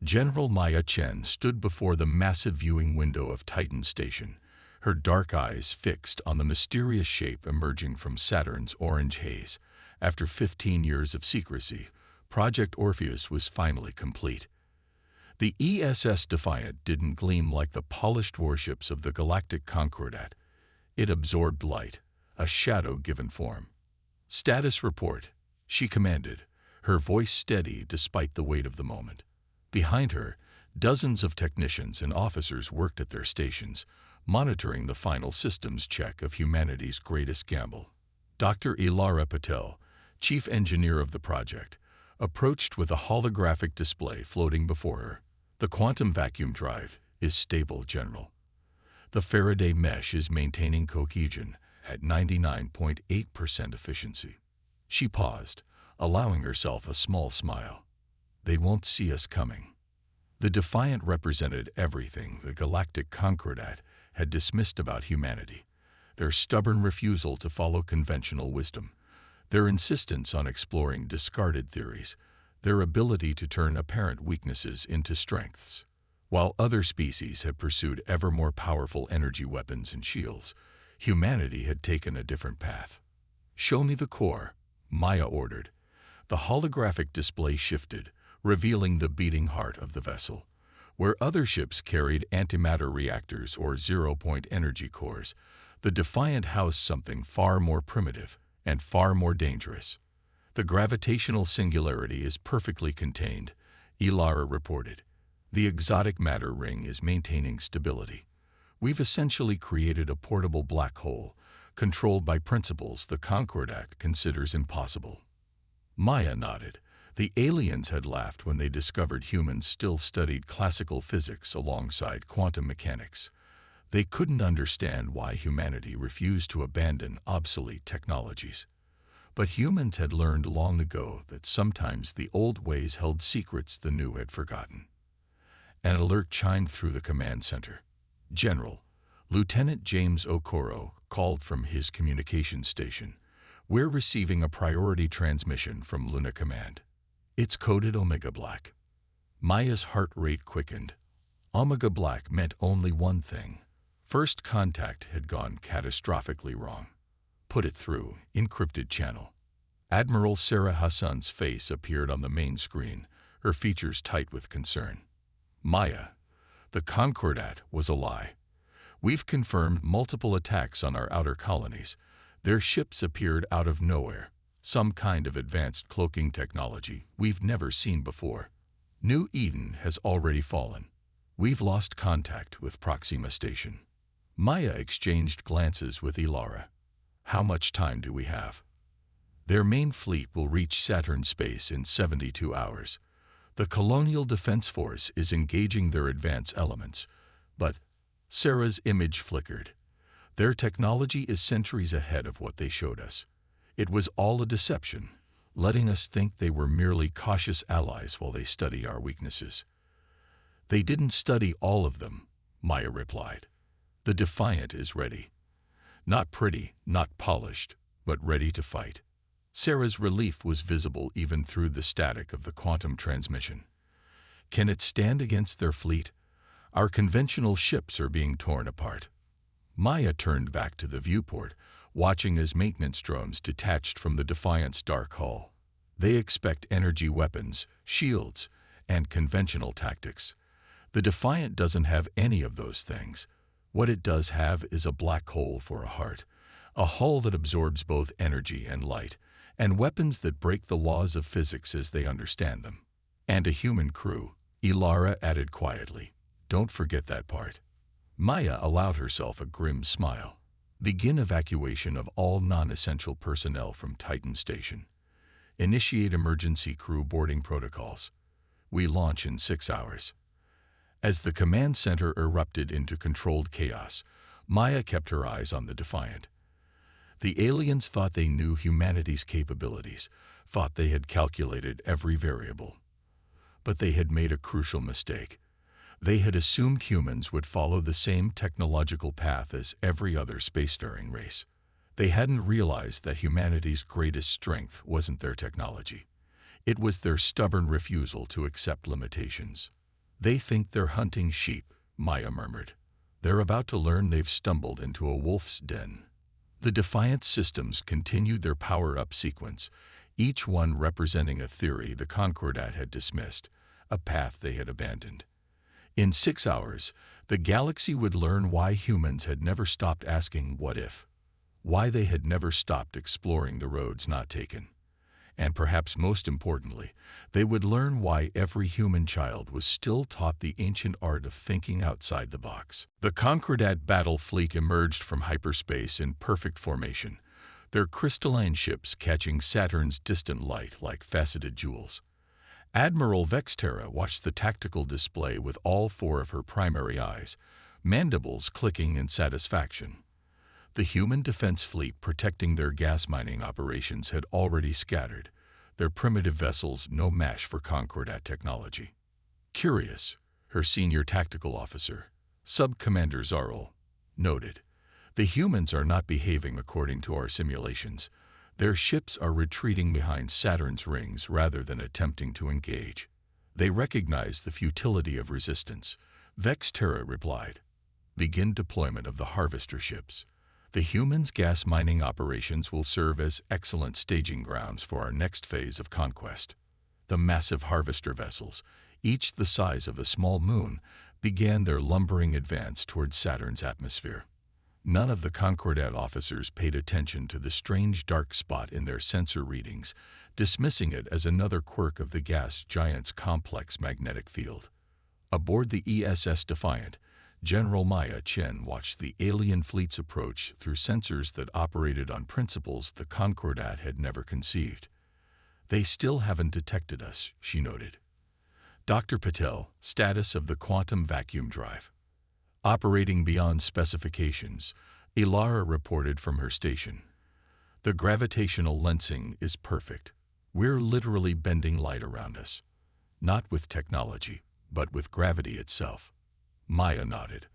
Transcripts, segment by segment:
General Maya Chen stood before the massive viewing window of Titan Station, her dark eyes fixed on the mysterious shape emerging from Saturn's orange haze. After 15 years of secrecy, Project Orpheus was finally complete. The ESS Defiant didn't gleam like the polished warships of the Galactic Concordat. It absorbed light, a shadow given form. "Status report," she commanded, her voice steady despite the weight of the moment. Behind her, dozens of technicians and officers worked at their stations, monitoring the final systems check of humanity's greatest gamble. Dr. Ilara Patel, chief engineer of the project, approached with a holographic display floating before her. "The quantum vacuum drive is stable, General. The Faraday mesh is maintaining cohesion at 99.8% efficiency." She paused, allowing herself a small smile. "They won't see us coming." The Defiant represented everything the Galactic Concordat had dismissed about humanity: their stubborn refusal to follow conventional wisdom, their insistence on exploring discarded theories, their ability to turn apparent weaknesses into strengths. While other species had pursued ever more powerful energy weapons and shields, humanity had taken a different path. "Show me the core," Maya ordered. The holographic display shifted, revealing the beating heart of the vessel. Where other ships carried antimatter reactors or zero-point energy cores, the Defiant housed something far more primitive and far more dangerous. "The gravitational singularity is perfectly contained," Ilara reported. "The exotic matter ring is maintaining stability. We've essentially created a portable black hole, controlled by principles the Concordat considers impossible." Maya nodded. The aliens had laughed when they discovered humans still studied classical physics alongside quantum mechanics. They couldn't understand why humanity refused to abandon obsolete technologies. But humans had learned long ago that sometimes the old ways held secrets the new had forgotten. An alert chimed through the command center. "General," Lieutenant James Okoro called from his communications station, "we're receiving a priority transmission from Luna Command. It's coded Omega Black." Maya's heart rate quickened. Omega Black meant only one thing: first contact had gone catastrophically wrong. "Put it through, encrypted channel." Admiral Sarah Hassan's face appeared on the main screen, her features tight with concern. "Maya, the Concordat was a lie. We've confirmed multiple attacks on our outer colonies. Their ships appeared out of nowhere, some kind of advanced cloaking technology we've never seen before. New Eden has already fallen. We've lost contact with Proxima Station." Maya exchanged glances with Ilara. "How much time do we have?" "Their main fleet will reach Saturn space in 72 hours. The Colonial Defense Force is engaging their advanced elements, but..." Sarah's image flickered. "Their technology is centuries ahead of what they showed us. It was all a deception, letting us think they were merely cautious allies while they study our weaknesses." "They didn't study all of them," Maya replied. "The Defiant is ready. Not pretty, not polished, but ready to fight." Sarah's relief was visible even through the static of the quantum transmission. "Can it stand against their fleet? Our conventional ships are being torn apart." Maya turned back to the viewport, watching as maintenance drones detached from the Defiant's dark hull. "They expect energy weapons, shields, and conventional tactics. The Defiant doesn't have any of those things. What it does have is a black hole for a heart, a hull that absorbs both energy and light, and weapons that break the laws of physics as they understand them. And a human crew," Ilara added quietly. "Don't forget that part." Maya allowed herself a grim smile. "Begin evacuation of all non-essential personnel from Titan Station. Initiate emergency crew boarding protocols. We launch in 6 hours." As the command center erupted into controlled chaos, Maya kept her eyes on the Defiant. The aliens thought they knew humanity's capabilities, thought they had calculated every variable. But they had made a crucial mistake. They had assumed humans would follow the same technological path as every other spacefaring race. They hadn't realized that humanity's greatest strength wasn't their technology. It was their stubborn refusal to accept limitations. They think they're hunting sheep, Maya murmured. They're about to learn they've stumbled into a wolf's den. The Defiant systems continued their power-up sequence, each one representing a theory the Concordat had dismissed, a path they had abandoned. In 6 hours, the galaxy would learn why humans had never stopped asking what if, why they had never stopped exploring the roads not taken. And perhaps most importantly, they would learn why every human child was still taught the ancient art of thinking outside the box. The Concordat battle fleet emerged from hyperspace in perfect formation, their crystalline ships catching Saturn's distant light like faceted jewels. Admiral Vexterra watched the tactical display with all 4 of her primary eyes, mandibles clicking in satisfaction. The human defense fleet protecting their gas mining operations had already scattered, their primitive vessels no match for Concordat technology. Curious, her senior tactical officer, Sub-Commander Zarl, noted, the humans are not behaving according to our simulations. Their ships are retreating behind Saturn's rings rather than attempting to engage. They recognize the futility of resistance. Vexterra replied, begin deployment of the harvester ships. The humans' gas mining operations will serve as excellent staging grounds for our next phase of conquest. The massive harvester vessels, each the size of a small moon, began their lumbering advance towards Saturn's atmosphere. None of the Concordat officers paid attention to the strange dark spot in their sensor readings, dismissing it as another quirk of the gas giant's complex magnetic field. Aboard the ESS Defiant, General Maya Chen watched the alien fleet's approach through sensors that operated on principles the Concordat had never conceived. They still haven't detected us, she noted. Dr. Patel, status of the quantum vacuum drive. Operating beyond specifications, Ilara reported from her station. The gravitational lensing is perfect. We're literally bending light around us. Not with technology, but with gravity itself. Maya nodded.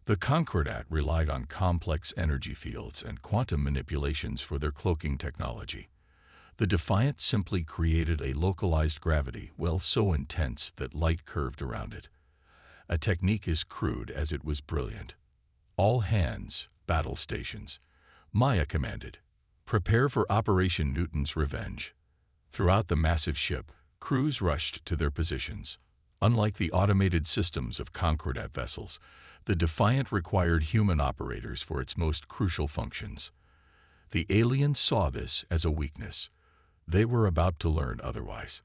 The Concordat relied on complex energy fields and quantum manipulations for their cloaking technology. The Defiant simply created a localized gravity, well so intense that light curved around it. A technique as crude as it was brilliant. All hands, battle stations. Maya commanded. Prepare for Operation Newton's Revenge. Throughout the massive ship, crews rushed to their positions. Unlike the automated systems of Concordat vessels, the Defiant required human operators for its most crucial functions. The aliens saw this as a weakness. They were about to learn otherwise.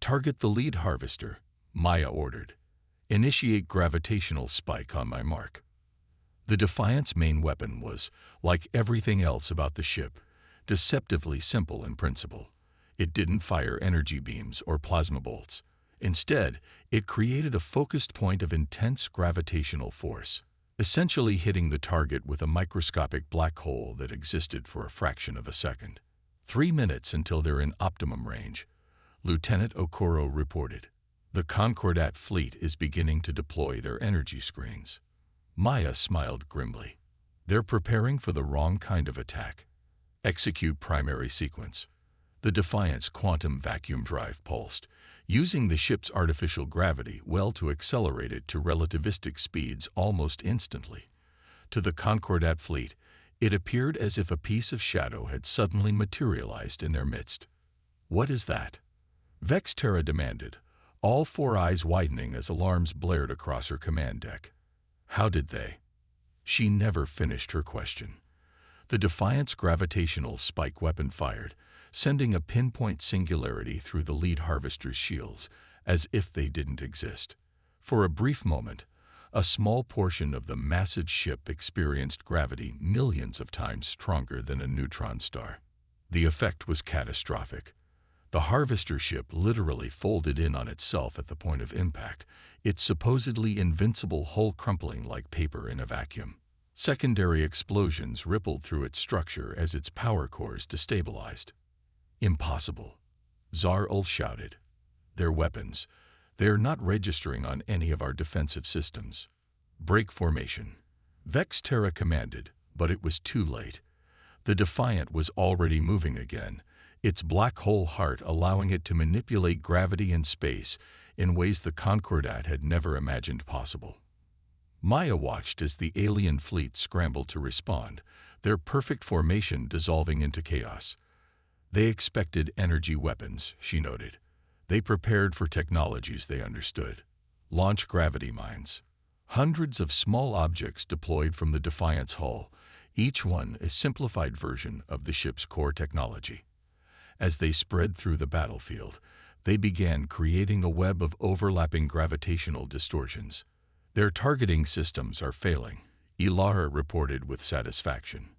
Target the lead harvester, Maya ordered. Initiate gravitational spike on my mark. The Defiant's main weapon was, like everything else about the ship, deceptively simple in principle. It didn't fire energy beams or plasma bolts. Instead, it created a focused point of intense gravitational force, essentially hitting the target with a microscopic black hole that existed for a fraction of a second. 3 minutes until they're in optimum range, Lieutenant Okoro reported. The Concordat fleet is beginning to deploy their energy screens. Maya smiled grimly. They're preparing for the wrong kind of attack. Execute primary sequence. The Defiant's quantum vacuum drive pulsed, using the ship's artificial gravity well to accelerate it to relativistic speeds almost instantly. To the Concordat fleet, it appeared as if a piece of shadow had suddenly materialized in their midst. What is that? Vexterra demanded, all 4 eyes widening as alarms blared across her command deck. How did they? She never finished her question. The Defiant's gravitational spike weapon fired, sending a pinpoint singularity through the lead harvester's shields, as if they didn't exist. For a brief moment, a small portion of the massive ship experienced gravity millions of times stronger than a neutron star. The effect was catastrophic. The harvester ship literally folded in on itself at the point of impact, its supposedly invincible hull crumpling like paper in a vacuum. Secondary explosions rippled through its structure as its power cores destabilized. Impossible, Zar-Ul shouted. They're weapons. They're not registering on any of our defensive systems. Break formation. Vexterra commanded, but it was too late. The Defiant was already moving again, its black hole heart allowing it to manipulate gravity and space, in ways the Concordat had never imagined possible. Maya watched as the alien fleet scrambled to respond, their perfect formation dissolving into chaos. They expected energy weapons, she noted. They prepared for technologies they understood. Launch gravity mines. Hundreds of small objects deployed from the Defiant's hull, each one a simplified version of the ship's core technology. As they spread through the battlefield, they began creating a web of overlapping gravitational distortions. Their targeting systems are failing, Ilara reported with satisfaction.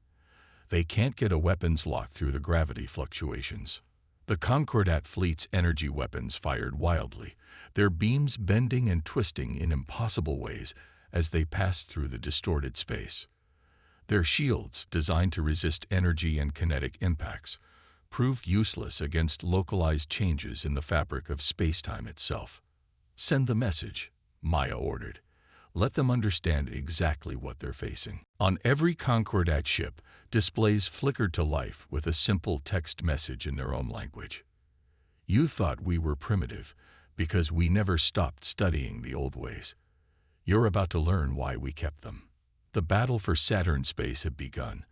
They can't get a weapons lock through the gravity fluctuations. The Concordat fleet's energy weapons fired wildly, their beams bending and twisting in impossible ways as they passed through the distorted space. Their shields, designed to resist energy and kinetic impacts, proved useless against localized changes in the fabric of space-time itself. Send the message, Maya ordered. Let them understand exactly what they're facing. On every Concordat ship, displays flickered to life with a simple text message in their own language. You thought we were primitive because we never stopped studying the old ways. You're about to learn why we kept them. The battle for Saturn space had begun,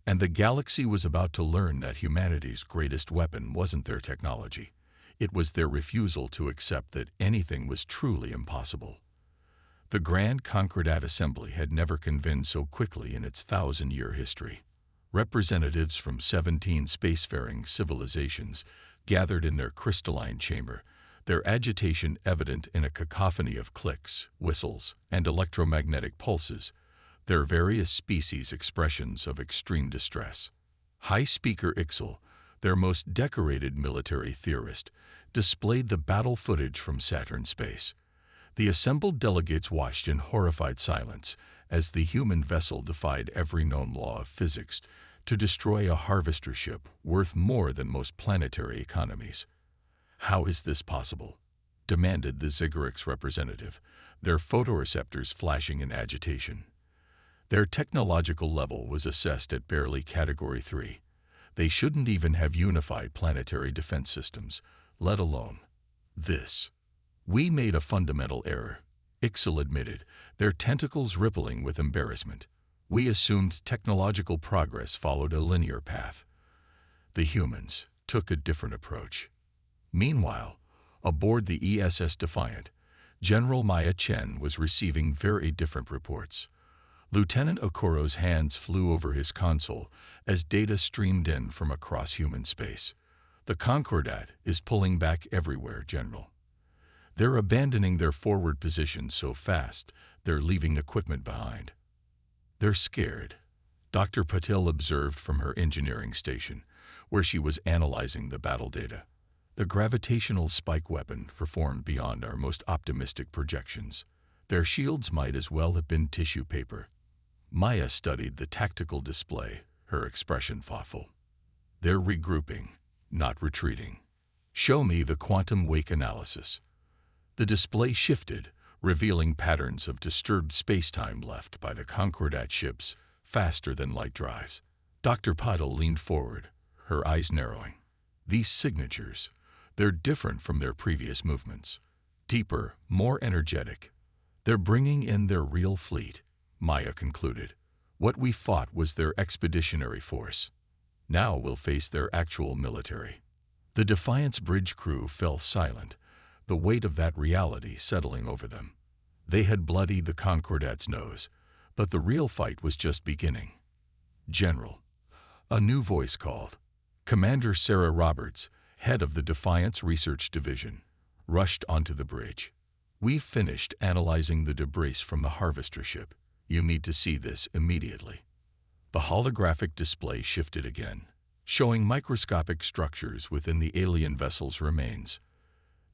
and the galaxy was about to learn that humanity's greatest weapon wasn't their technology. It was their refusal to accept that anything was truly impossible. The Grand Concordat Assembly had never convened so quickly in its 1,000-year history. Representatives from 17 spacefaring civilizations gathered in their crystalline chamber, their agitation evident in a cacophony of clicks, whistles, and electromagnetic pulses, their various species expressions of extreme distress. High Speaker Ixel, their most decorated military theorist, displayed the battle footage from Saturn space. The assembled delegates watched in horrified silence as the human vessel defied every known law of physics to destroy a harvester ship worth more than most planetary economies. How is this possible? Demanded the Ziggurat's representative, their photoreceptors flashing in agitation. Their technological level was assessed at barely Category 3. They shouldn't even have unified planetary defense systems, let alone this. We made a fundamental error, Ixel admitted, their tentacles rippling with embarrassment. We assumed technological progress followed a linear path. The humans took a different approach. Meanwhile, aboard the ESS Defiant, General Maya Chen was receiving very different reports. Lieutenant Okoro's hands flew over his console as data streamed in from across human space. The Concordat is pulling back everywhere, General. They're abandoning their forward positions so fast, they're leaving equipment behind. They're scared, Dr. Patil observed from her engineering station, where she was analyzing the battle data. The gravitational spike weapon performed beyond our most optimistic projections. Their shields might as well have been tissue paper. Maya studied the tactical display, her expression thoughtful. They're regrouping, not retreating. Show me the quantum wake analysis. The display shifted, revealing patterns of disturbed space-time left by the Concordat ships faster than light drives. Dr. Patil leaned forward, her eyes narrowing. These signatures, they're different from their previous movements. Deeper, more energetic. They're bringing in their real fleet, Maya concluded. What we fought was their expeditionary force. Now we'll face their actual military. The Defiant's bridge crew fell silent, the weight of that reality settling over them. They had bloodied the Concordat's nose, but the real fight was just beginning. General, a new voice called. Commander Sarah Roberts, head of the Defiant's research division, rushed onto the bridge. We've finished analyzing the debris from the harvester ship. You need to see this immediately. The holographic display shifted again, showing microscopic structures within the alien vessel's remains.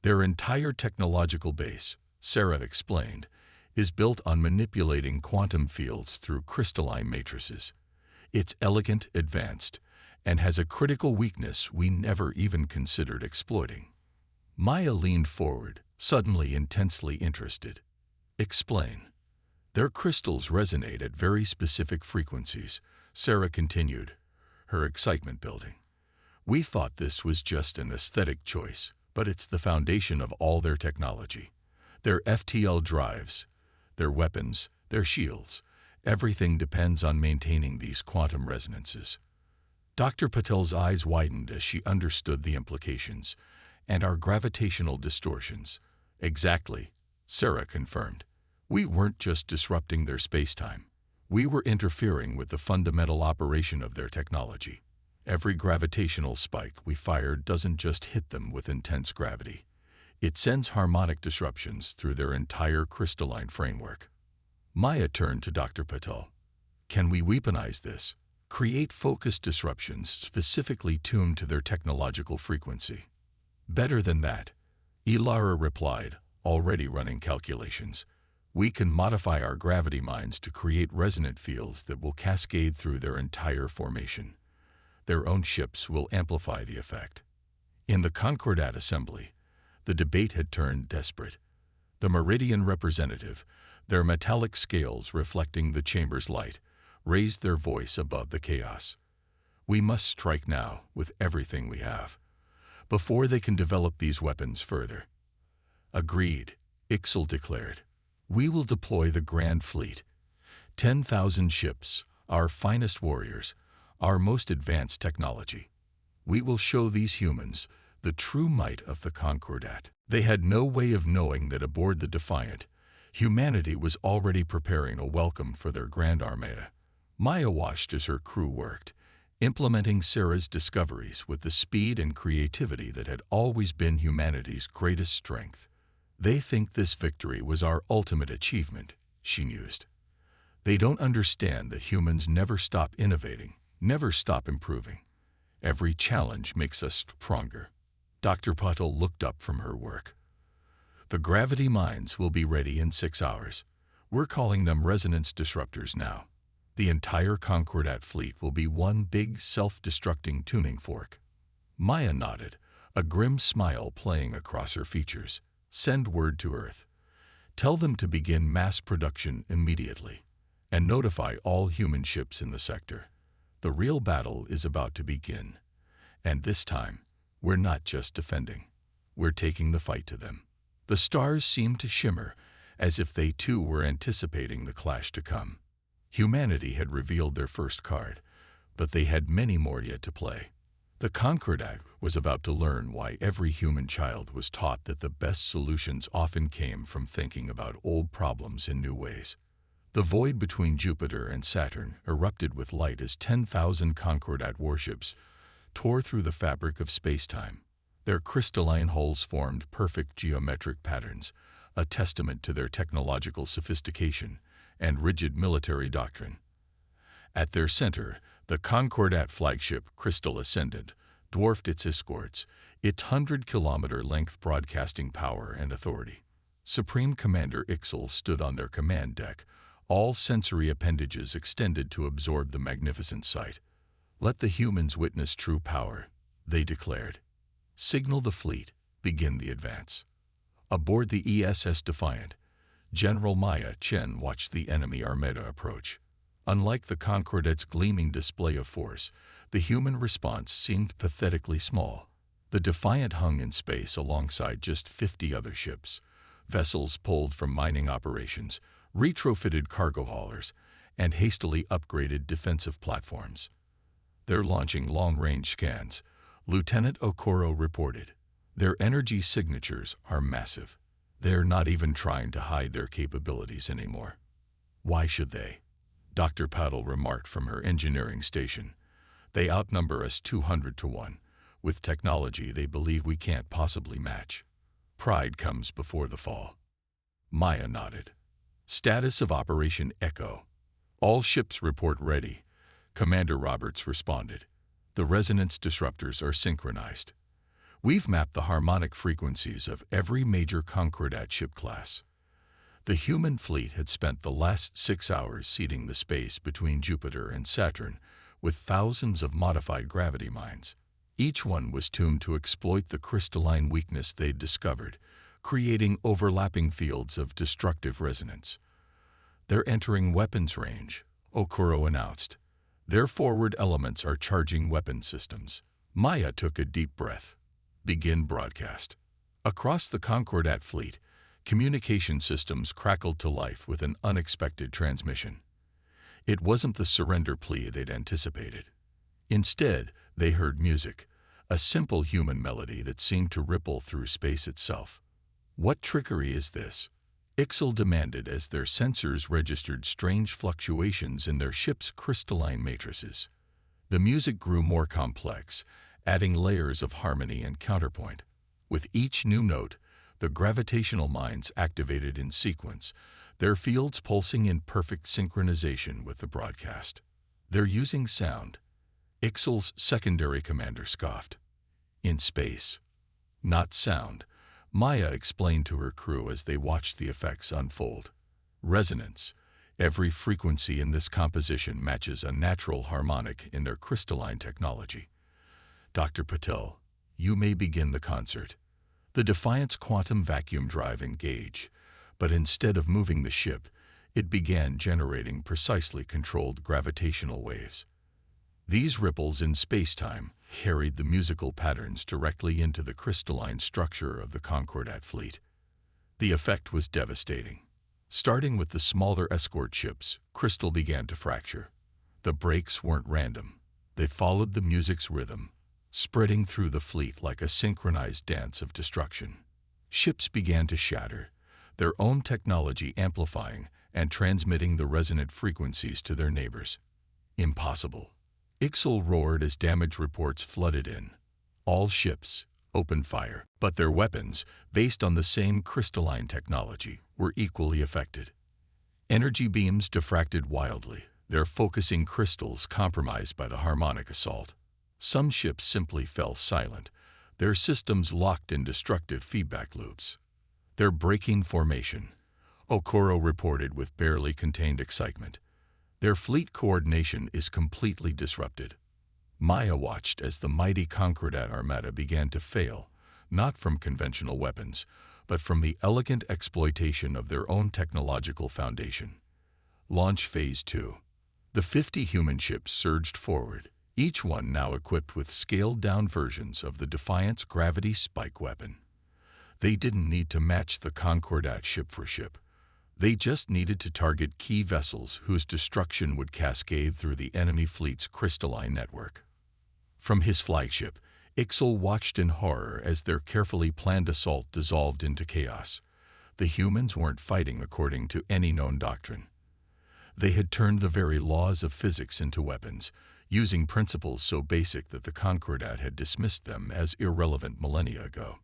Their entire technological base, Sarah explained, is built on manipulating quantum fields through crystalline matrices. It's elegant, advanced, and has a critical weakness we never even considered exploiting. Maya leaned forward, suddenly intensely interested. Explain. Their crystals resonate at very specific frequencies, Sarah continued, her excitement building. We thought this was just an aesthetic choice, but it's the foundation of all their technology. Their FTL drives, their weapons, their shields, everything depends on maintaining these quantum resonances. Dr. Patel's eyes widened as she understood the implications. And our gravitational distortions. Exactly, Sarah confirmed. We weren't just disrupting their space-time. We were interfering with the fundamental operation of their technology. Every gravitational spike we fired doesn't just hit them with intense gravity. It sends harmonic disruptions through their entire crystalline framework. Maya turned to Dr. Patel. Can we weaponize this? Create focused disruptions specifically tuned to their technological frequency? Better than that, Ilara replied, already running calculations. We can modify our gravity mines to create resonant fields that will cascade through their entire formation. Their own ships will amplify the effect. In the Concordat assembly, the debate had turned desperate. The Meridian representative, their metallic scales reflecting the chamber's light, raised their voice above the chaos. We must strike now with everything we have, before they can develop these weapons further. Agreed, Ixel declared. We will deploy the Grand Fleet. 10,000 ships, our finest warriors, our most advanced technology. We will show these humans the true might of the Concordat. They had no way of knowing that aboard the Defiant, humanity was already preparing a welcome for their Grand Armada. Maya watched as her crew worked, implementing Sarah's discoveries with the speed and creativity that had always been humanity's greatest strength. They think this victory was our ultimate achievement, she mused. They don't understand that humans never stop innovating, never stop improving. Every challenge makes us stronger. Dr. Patel looked up from her work. The gravity mines will be ready in 6 hours. We're calling them resonance disruptors now. The entire Concordat fleet will be one big self-destructing tuning fork. Maya nodded, a grim smile playing across her features. Send word to Earth. Tell them to begin mass production immediately, and notify all human ships in the sector. The real battle is about to begin. And this time, we're not just defending. We're taking the fight to them. The stars seemed to shimmer, as if they too were anticipating the clash to come. Humanity had revealed their first card, but they had many more yet to play. The Concordat was about to learn why every human child was taught that the best solutions often came from thinking about old problems in new ways. The void between Jupiter and Saturn erupted with light as 10,000 Concordat warships tore through the fabric of space-time. Their crystalline hulls formed perfect geometric patterns, a testament to their technological sophistication and rigid military doctrine. At their center, the Concordat flagship Crystal Ascendant dwarfed its escorts, its 100-kilometer-length broadcasting power and authority. Supreme Commander Ixel stood on their command deck, all sensory appendages extended to absorb the magnificent sight. Let the humans witness true power, they declared. Signal the fleet, begin the advance. Aboard the ESS Defiant, General Maya Chen watched the enemy armada approach. Unlike the Concordat's gleaming display of force, the human response seemed pathetically small. The Defiant hung in space alongside just 50 other ships, vessels pulled from mining operations, retrofitted cargo haulers, and hastily upgraded defensive platforms. They're launching long-range scans, Lieutenant Okoro reported. Their energy signatures are massive. They're not even trying to hide their capabilities anymore. Why should they? Dr. Patel remarked from her engineering station. They outnumber us 200 to 1, with technology they believe we can't possibly match. Pride comes before the fall. Maya nodded. Status of Operation Echo. All ships report ready, Commander Roberts responded. The resonance disruptors are synchronized. We've mapped the harmonic frequencies of every major Concordat ship class. The human fleet had spent the last 6 hours seeding the space between Jupiter and Saturn with thousands of modified gravity mines. Each one was tuned to exploit the crystalline weakness they'd discovered, creating overlapping fields of destructive resonance. They're entering weapons range, Okoro announced. Their forward elements are charging weapon systems. Maya took a deep breath. Begin broadcast. Across the Concordat fleet, communication systems crackled to life with an unexpected transmission. It wasn't the surrender plea they'd anticipated. Instead, they heard music, a simple human melody that seemed to ripple through space itself. "What trickery is this?" Ixel demanded as their sensors registered strange fluctuations in their ship's crystalline matrices. The music grew more complex, adding layers of harmony and counterpoint. With each new note, the gravitational mines activated in sequence, their fields pulsing in perfect synchronization with the broadcast. "They're using sound," Ixel's secondary commander scoffed. "In space, not sound," Maya explained to her crew as they watched the effects unfold. "Resonance. Every frequency in this composition matches a natural harmonic in their crystalline technology. Dr. Patel, you may begin the concert." The Defiant's quantum vacuum drive engaged, but instead of moving the ship, it began generating precisely controlled gravitational waves. These ripples in space-time carried the musical patterns directly into the crystalline structure of the Concordat fleet. The effect was devastating. Starting with the smaller escort ships, crystal began to fracture. The breaks weren't random. They followed the music's rhythm, spreading through the fleet like a synchronized dance of destruction. Ships began to shatter, their own technology amplifying and transmitting the resonant frequencies to their neighbors. "Impossible!" Ixel roared as damage reports flooded in. All ships opened fire, but their weapons, based on the same crystalline technology, were equally affected. Energy beams diffracted wildly, their focusing crystals compromised by the harmonic assault. Some ships simply fell silent, their systems locked in destructive feedback loops. "They're breaking formation," Okoro reported with barely contained excitement. "Their fleet coordination is completely disrupted." Maya watched as the mighty Concordat armada began to fail, not from conventional weapons, but from the elegant exploitation of their own technological foundation. Launch Phase 2. The 50 human ships surged forward, each one now equipped with scaled-down versions of the Defiant's gravity spike weapon. They didn't need to match the Concordat ship for ship. They just needed to target key vessels whose destruction would cascade through the enemy fleet's crystalline network. From his flagship, Ixel watched in horror as their carefully planned assault dissolved into chaos. The humans weren't fighting according to any known doctrine. They had turned the very laws of physics into weapons, using principles so basic that the Concordat had dismissed them as irrelevant millennia ago.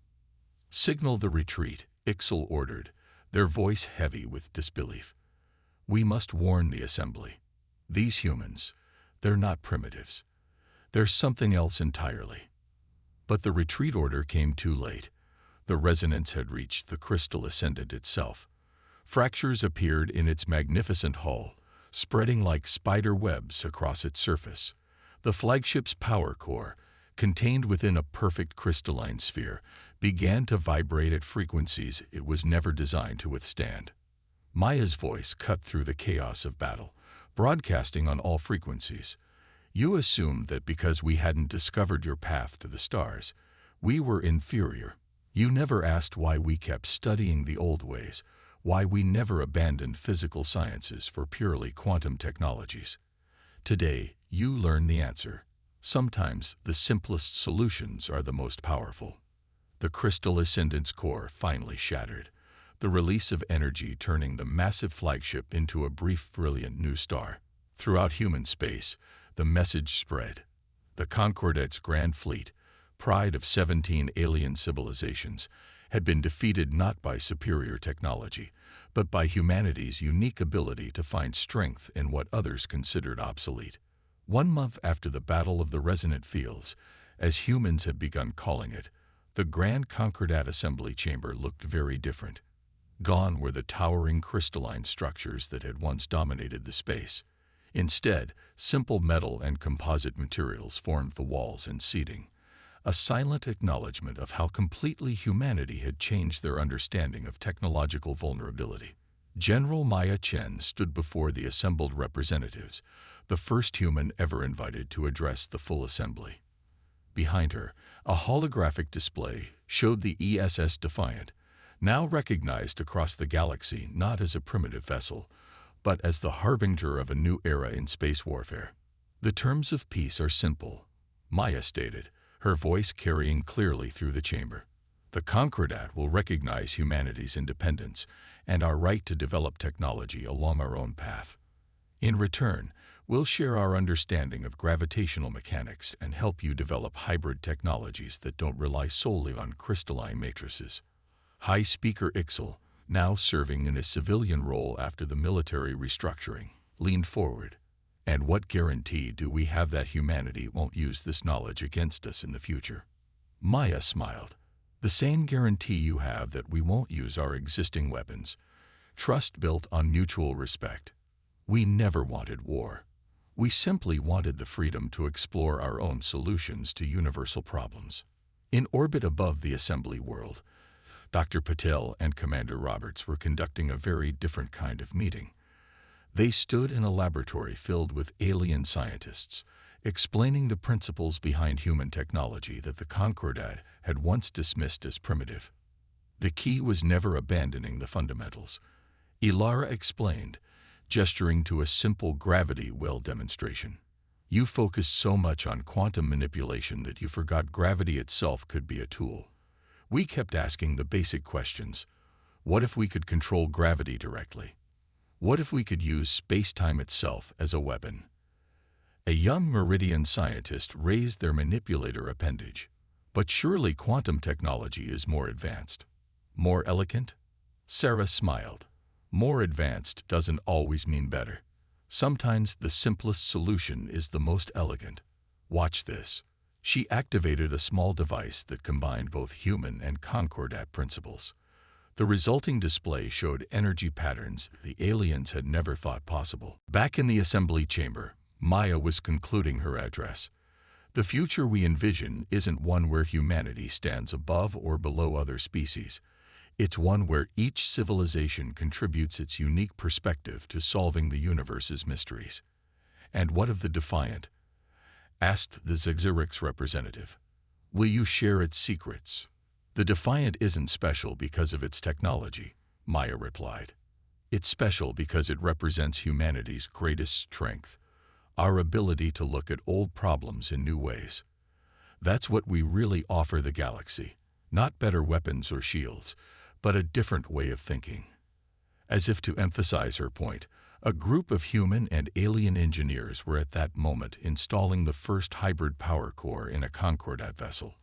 "Signal the retreat," Ixel ordered, their voice heavy with disbelief. "We must warn the assembly. These humans, they're not primitives. They're something else entirely." But the retreat order came too late. The resonance had reached the crystal ascendant itself. Fractures appeared in its magnificent hull, spreading like spider webs across its surface. The flagship's power core, contained within a perfect crystalline sphere, began to vibrate at frequencies it was never designed to withstand. Maya's voice cut through the chaos of battle, broadcasting on all frequencies. "You assumed that because we hadn't discovered your path to the stars, we were inferior. You never asked why we kept studying the old ways, why we never abandoned physical sciences for purely quantum technologies. Today, you learn the answer. Sometimes the simplest solutions are the most powerful." The crystal ascendant's core finally shattered, the release of energy turning the massive flagship into a brief, brilliant new star. Throughout human space, the message spread. The Concordat's grand fleet, pride of 17 alien civilizations, had been defeated not by superior technology, but by humanity's unique ability to find strength in what others considered obsolete. 1 month after the Battle of the Resonant Fields, as humans had begun calling it, the Grand Concordat Assembly Chamber looked very different. Gone were the towering crystalline structures that had once dominated the space. Instead, simple metal and composite materials formed the walls and seating, a silent acknowledgement of how completely humanity had changed their understanding of technological vulnerability. General Maya Chen stood before the assembled representatives, the first human ever invited to address the full assembly. Behind her, A holographic display showed the ESS Defiant, now recognized across the galaxy not as a primitive vessel, but as the harbinger of a new era in space warfare. "The terms of peace are simple," Maya stated, her voice carrying clearly through the chamber. "The Concordat will recognize humanity's independence and our right to develop technology along our own path. In return, we'll share our understanding of gravitational mechanics and help you develop hybrid technologies that don't rely solely on crystalline matrices." High Speaker Ixel, now serving in a civilian role after the military restructuring, leaned forward. "And what guarantee do we have that humanity won't use this knowledge against us in the future?" Maya smiled. "The same guarantee you have that we won't use our existing weapons. Trust built on mutual respect. We never wanted war. We simply wanted the freedom to explore our own solutions to universal problems." In orbit above the assembly world, Dr. Patel and Commander Roberts were conducting a very different kind of meeting. They stood in a laboratory filled with alien scientists, explaining the principles behind human technology that the Concordat had once dismissed as primitive. The key was never abandoning the fundamentals, Ilara explained, gesturing to a simple gravity well demonstration. "You focused so much on quantum manipulation that you forgot gravity itself could be a tool. We kept asking the basic questions. What if we could control gravity directly? What if we could use space-time itself as a weapon?" A young Meridian scientist raised their manipulator appendage. "But surely quantum technology is more advanced." "More elegant?" Sarah smiled. "More advanced doesn't always mean better. Sometimes the simplest solution is the most elegant. Watch this." She activated a small device that combined both human and Concordat principles. The resulting display showed energy patterns the aliens had never thought possible. Back in the assembly chamber, Maya was concluding her address. "The future we envision isn't one where humanity stands above or below other species. It's one where each civilization contributes its unique perspective to solving the universe's mysteries." "And what of the Defiant?" asked the Zixirix representative. "Will you share its secrets?" "The Defiant isn't special because of its technology," Maya replied. "It's special because it represents humanity's greatest strength, our ability to look at old problems in new ways. That's what we really offer the galaxy, not better weapons or shields, but a different way of thinking." As if to emphasize her point, a group of human and alien engineers were at that moment installing the first hybrid power core in a Concordat vessel.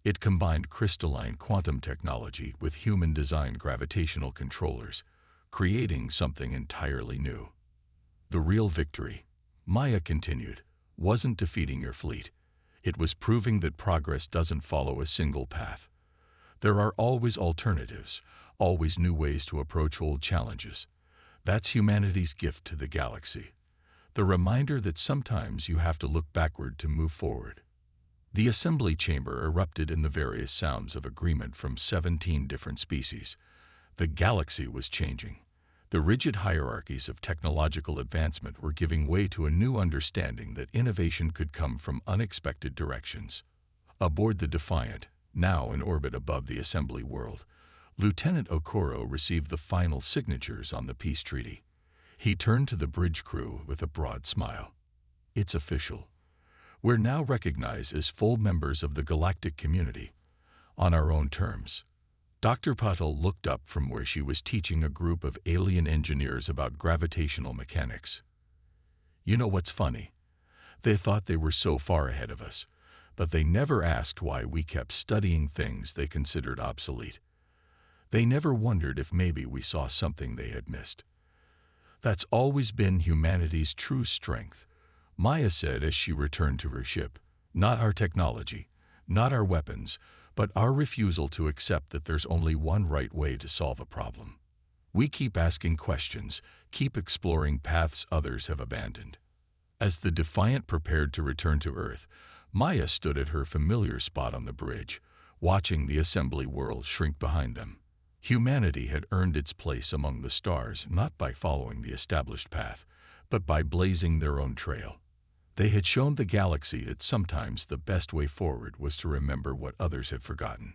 It combined crystalline quantum technology with human-designed gravitational controllers, creating something entirely new. "The real victory," Maya continued, "wasn't defeating your fleet. It was proving that progress doesn't follow a single path. There are always alternatives, always new ways to approach old challenges. That's humanity's gift to the galaxy. The reminder that sometimes you have to look backward to move forward." The assembly chamber erupted in the various sounds of agreement from 17 different species. The galaxy was changing. The rigid hierarchies of technological advancement were giving way to a new understanding that innovation could come from unexpected directions. Aboard the Defiant, now in orbit above the assembly world, Lieutenant Okoro received the final signatures on the peace treaty. He turned to the bridge crew with a broad smile. "It's official. We're now recognized as full members of the galactic community, on our own terms." Dr. Patel looked up from where she was teaching a group of alien engineers about gravitational mechanics. "You know what's funny? They thought they were so far ahead of us, but they never asked why we kept studying things they considered obsolete. They never wondered if maybe we saw something they had missed. That's always been humanity's true strength," Maya said as she returned to her ship. "Not our technology, not our weapons, but our refusal to accept that there's only one right way to solve a problem. We keep asking questions, keep exploring paths others have abandoned." As the Defiant prepared to return to Earth, Maya stood at her familiar spot on the bridge, watching the assembly world shrink behind them. Humanity had earned its place among the stars not by following the established path, but by blazing their own trail. They had shown the galaxy that sometimes the best way forward was to remember what others had forgotten.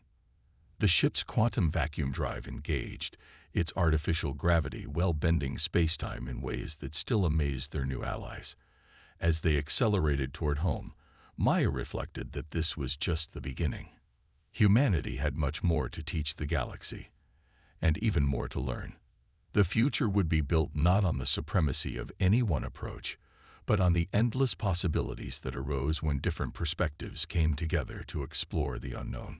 The ship's quantum vacuum drive engaged, its artificial gravity well-bending spacetime in ways that still amazed their new allies. As they accelerated toward home, Maya reflected that this was just the beginning. Humanity had much more to teach the galaxy, and even more to learn. The future would be built not on the supremacy of any one approach, but on the endless possibilities that arose when different perspectives came together to explore the unknown.